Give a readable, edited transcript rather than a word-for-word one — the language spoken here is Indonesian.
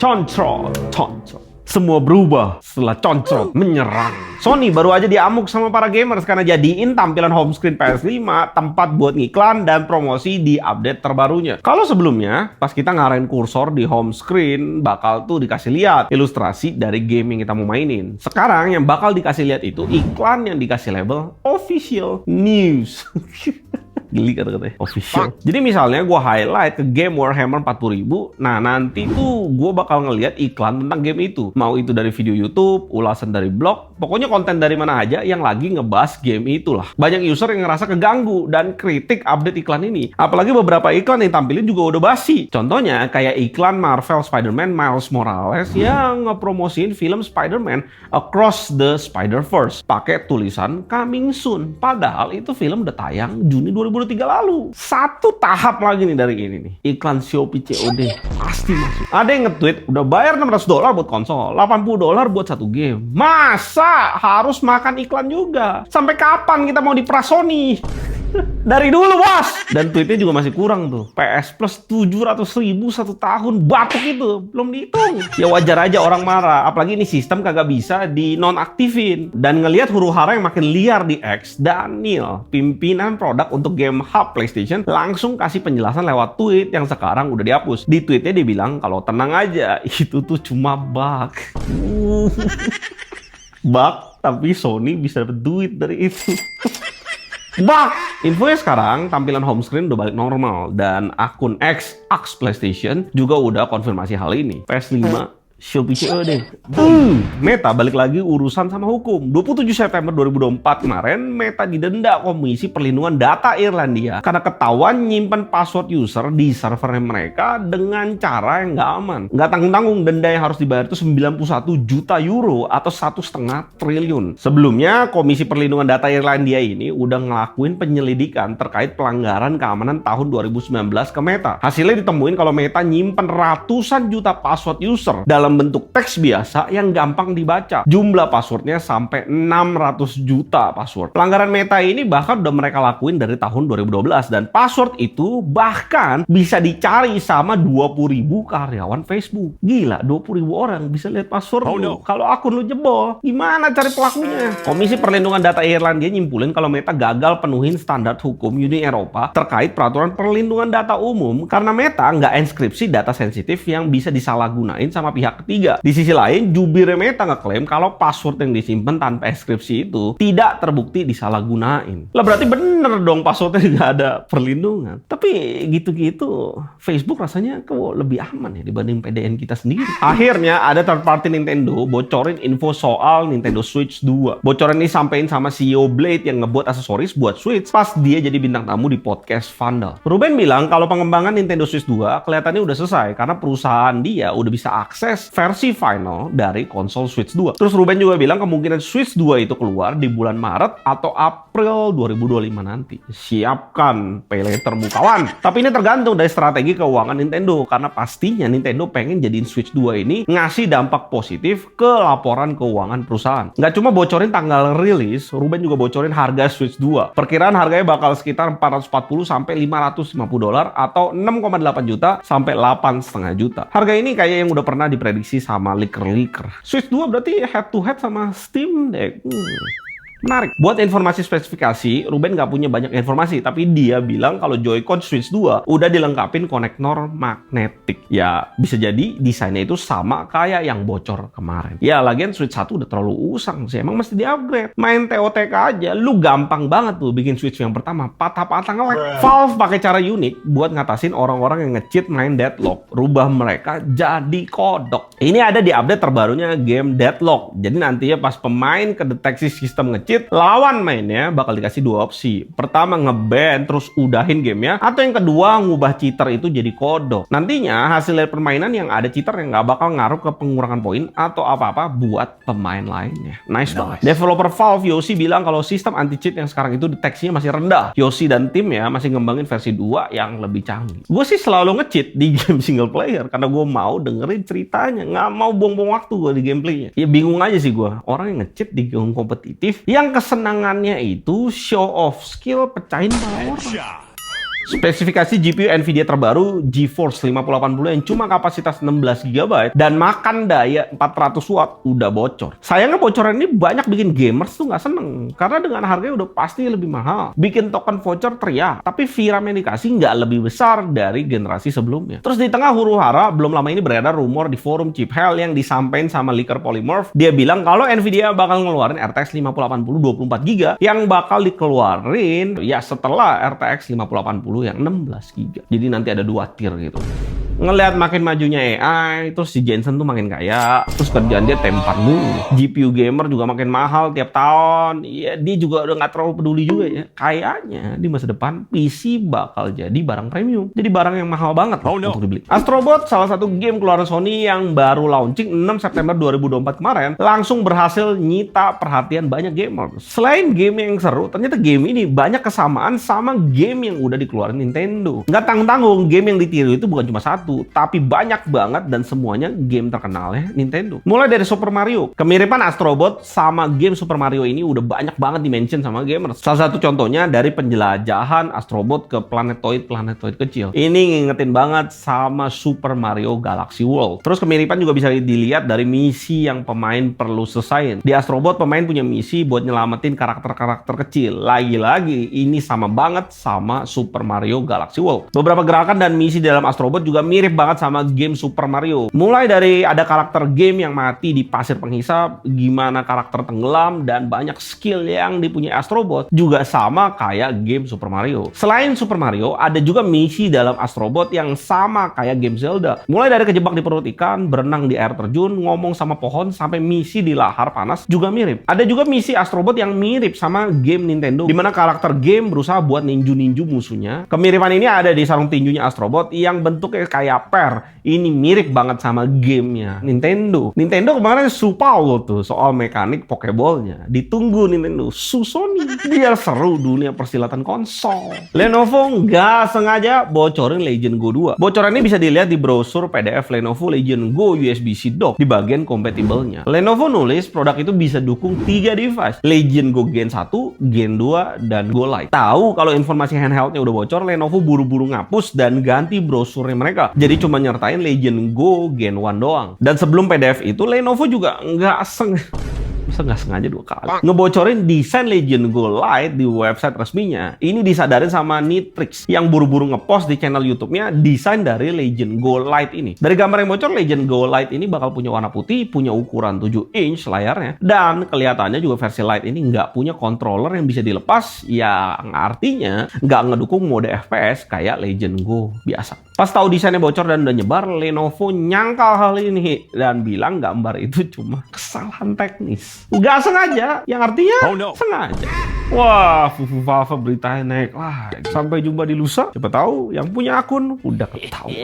Control. Semua berubah setelah Control menyerang. Sony baru aja diamuk sama para gamers karena jadiin tampilan home screen PS5 tempat buat ngiklan dan promosi di update terbarunya. Kalau sebelumnya, pas kita ngarahin kursor di home screen, bakal tuh dikasih lihat ilustrasi dari game yang kita mau mainin. Sekarang yang bakal dikasih lihat itu iklan yang dikasih label official news. Geli kata-katanya official. Jadi misalnya gue highlight ke game Warhammer 40.000, nah nanti tuh gue bakal ngeliat iklan tentang game itu. Mau itu dari video YouTube, ulasan dari blog, pokoknya konten dari mana aja yang lagi ngebahas game itulah. Banyak user yang ngerasa keganggu dan kritik update iklan ini. Apalagi beberapa iklan yang tampilin juga udah basi. Contohnya kayak iklan Marvel Spider-Man Miles Morales yang ngepromosiin film Spider-Man Across the Spider-Verse pakai tulisan coming soon. Padahal itu film udah tayang Juni 2023 lalu. Satu tahap lagi nih dari ini nih. Iklan Shopee COD pasti masuk. Ada yang nge-tweet udah bayar $600 buat konsol, $80 buat satu game. Masa harus makan iklan juga? Sampai kapan kita mau diperas Sony? Dari dulu bos. Dan tweetnya juga masih kurang tuh. PS Plus 700.000 satu tahun, batuk itu belum dihitung. Ya wajar aja orang marah, apalagi ini sistem kagak bisa di nonaktifin. Dan ngelihat huru hara yang makin liar di X, Daniel, pimpinan produk untuk game hub PlayStation, langsung kasih penjelasan lewat tweet yang sekarang udah dihapus. Di tweetnya dia bilang kalau tenang aja, itu tuh cuma bug. Bug, tapi Sony bisa dapat duit dari itu. Bah, infonya sekarang tampilan home screen udah balik normal dan akun X PlayStation juga udah konfirmasi hal ini. PS5 Shopee COD. Meta balik lagi urusan sama hukum. 27 September 2024 kemarin, Meta didenda Komisi Perlindungan Data Irlandia karena ketahuan nyimpen password user di servernya mereka dengan cara yang nggak aman. Nggak tanggung-tanggung, denda yang harus dibayar itu 91 juta euro atau 1,5 triliun. Sebelumnya, Komisi Perlindungan Data Irlandia ini udah ngelakuin penyelidikan terkait pelanggaran keamanan tahun 2019 ke Meta. Hasilnya ditemuin kalau Meta nyimpen ratusan juta password user dalam bentuk teks biasa yang gampang dibaca. Jumlah passwordnya sampai 600 juta password. Pelanggaran Meta ini bahkan udah mereka lakuin dari tahun 2012 dan password itu bahkan bisa dicari sama 20.000 karyawan Facebook. Gila, 20.000 orang bisa lihat password lu. Kalau akun lu jebol, gimana cari pelakunya? Komisi Perlindungan Data Irlandia nyimpulin kalau Meta gagal penuhin standar hukum Uni Eropa terkait peraturan perlindungan data umum karena Meta nggak enskripsi data sensitif yang bisa disalahgunain sama pihak ketiga. Di sisi lain, jubir Meta ngeklaim kalau password yang disimpan tanpa enskripsi itu tidak terbukti disalahgunain. Lah berarti bener dong passwordnya nggak ada perlindungan. Tapi gitu-gitu, Facebook rasanya kok lebih aman ya dibanding PDN kita sendiri. Akhirnya ada third party Nintendo bocorin info soal Nintendo Switch 2. Bocoran ini sampein sama CEO Blade yang ngebuat aksesoris buat Switch pas dia jadi bintang tamu di podcast Vandal. Ruben bilang kalau pengembangan Nintendo Switch 2 kelihatannya udah selesai karena perusahaan dia udah bisa akses versi final dari konsol Switch 2. Terus Ruben juga bilang kemungkinan Switch 2 itu keluar di bulan Maret atau April 2025 nanti. Siapkan pay later kawan. Tapi ini tergantung dari strategi keuangan Nintendo karena pastinya Nintendo pengen jadiin Switch 2 ini ngasih dampak positif ke laporan keuangan perusahaan. Nggak cuma bocorin tanggal rilis, Ruben juga bocorin harga Switch 2. Perkiraan harganya bakal sekitar 440 sampai 550 dolar atau 6,8 juta sampai 8,5 juta. Harga ini kayak yang udah pernah diprediksi sama leaker-leaker. Switch 2 berarti head to head sama Steam Deck. Menarik. Buat informasi spesifikasi, Ruben nggak punya banyak informasi, tapi dia bilang kalau Joy-Con Switch 2 udah dilengkapin konektor magnetik. Ya, bisa jadi desainnya itu sama kayak yang bocor kemarin. Ya, lagian Switch 1 udah terlalu usang sih, emang mesti di-upgrade. Main TOTK aja, lu gampang banget tuh bikin Switch yang pertama, patah-patah nge-lag. Valve pakai cara unik buat ngatasin orang-orang yang nge-cheat main Deadlock, rubah mereka jadi kodok. Ini ada di update terbarunya game Deadlock. Jadi nantinya pas pemain kedeteksi sistem nge-cheat, lawan mainnya bakal dikasih dua opsi. Pertama nge-ban terus udahin gamenya, atau yang kedua ngubah cheater itu jadi kodok. Nantinya hasil dari permainan yang ada cheater yang nggak bakal ngaruh ke pengurangan poin atau apa-apa buat pemain lainnya. Nice banget. Developer Valve Yoshi bilang kalau sistem anti-cheat yang sekarang itu deteksinya masih rendah. Yoshi dan tim ya masih ngembangin versi 2 yang lebih canggih. Gue sih selalu nge-cheat di game single player karena gue mau dengerin ceritanya, nggak mau buang-buang waktu gue di gameplaynya. Ya bingung aja sih gue, orang yang nge-cheat di game kompetitif yang kesenangannya itu show off skill pecahin power. Spesifikasi GPU Nvidia terbaru GeForce 5080 yang cuma kapasitas 16 GB dan makan daya 400 watt udah bocor. Sayangnya bocoran ini banyak bikin gamers tuh nggak seneng karena dengan harganya udah pasti lebih mahal. Bikin token voucher teriak, tapi VRAM yang dikasih nggak lebih besar dari generasi sebelumnya. Terus di tengah huru-hara, belum lama ini beredar rumor di forum Chip Hell yang disampaikan sama leaker Polymorph. Dia bilang kalau Nvidia bakal ngeluarin RTX 5080 24 GB yang bakal dikeluarin ya setelah RTX 5080 yang 16 GB. Jadi nanti ada 2 tier gitu. Ngelihat makin majunya AI, terus si Jensen tuh makin kaya, terus kerjaan dia tempat mulu. GPU gamer juga makin mahal tiap tahun. Ya, dia juga udah nggak terlalu peduli juga ya. Kayaknya di masa depan PC bakal jadi barang premium. Jadi barang yang mahal banget untuk dibeli. Astrobot, salah satu game keluaran Sony yang baru launching 6 September 2024 kemarin, langsung berhasil nyita perhatian banyak gamer. Selain game yang seru, ternyata game ini banyak kesamaan sama game yang udah dikeluarin Nintendo. Nggak tanggung-tanggung, game yang ditiru itu bukan cuma satu, tapi banyak banget dan semuanya game terkenal ya Nintendo. Mulai dari Super Mario. Kemiripan Astrobot sama game Super Mario ini udah banyak banget dimention sama gamers. Salah satu contohnya dari penjelajahan Astrobot ke planetoid kecil. Ini ngingetin banget sama Super Mario Galaxy World. Terus kemiripan juga bisa dilihat dari misi yang pemain perlu selesain. Di Astrobot pemain punya misi buat nyelamatin karakter-karakter kecil. Lagi-lagi ini sama banget sama Super Mario Galaxy World. Beberapa gerakan dan misi dalam Astrobot juga mirip banget sama game Super Mario. Mulai dari ada karakter game yang mati di pasir penghisap, gimana karakter tenggelam, dan banyak skill yang dipunyai Astrobot juga sama kayak game Super Mario. Selain Super Mario, ada juga misi dalam Astrobot yang sama kayak game Zelda. Mulai dari kejebak di perut ikan, berenang di air terjun, ngomong sama pohon, sampai misi di lahar panas juga mirip. Ada juga misi Astrobot yang mirip sama game Nintendo, dimana karakter game berusaha buat ninju-ninju musuhnya. Kemiripan ini ada di sarung tinjunya Astrobot yang bentuknya kayak Per. Ini mirip banget sama gamenya Nintendo. Nintendo kemarin supau loh tuh soal mekanik Pokeballnya. Ditunggu Nintendo su Sony biar seru dunia persilatan konsol. Lenovo nggak sengaja bocorin Legion Go 2. Bocoran ini bisa dilihat di brosur PDF Lenovo Legion Go USB-C dock di bagian compatible-nya. Lenovo nulis produk itu bisa dukung 3 device, Legion Go Gen 1, Gen 2, dan Go Lite. Tahu kalau informasi handheldnya udah bocor, Lenovo buru-buru ngapus dan ganti brosurnya mereka. Jadi cuma nyertain Legion Go Gen 1 doang. Dan sebelum PDF itu, Lenovo juga nggak sengaja 2 kali ngebocorin desain Legion Go Lite di website resminya. Ini disadarin sama Nitrix yang buru-buru ngepost di channel YouTube-nya desain dari Legion Go Lite ini. Dari gambar yang bocor, Legion Go Lite ini bakal punya warna putih, punya ukuran 7 inch layarnya, dan kelihatannya juga versi Lite ini nggak punya controller yang bisa dilepas, yang artinya nggak ngedukung mode FPS kayak Legion Go biasa. Pas tahu desainnya bocor dan udah nyebar, Lenovo nyangkal hal ini dan bilang gambar itu cuma kesalahan teknis. Nggak sengaja, yang artinya sengaja. Wah, Fufu Valve beritanya naik lah. Sampai jumpa di lusa. Siapa tahu yang punya akun udah ketahuan.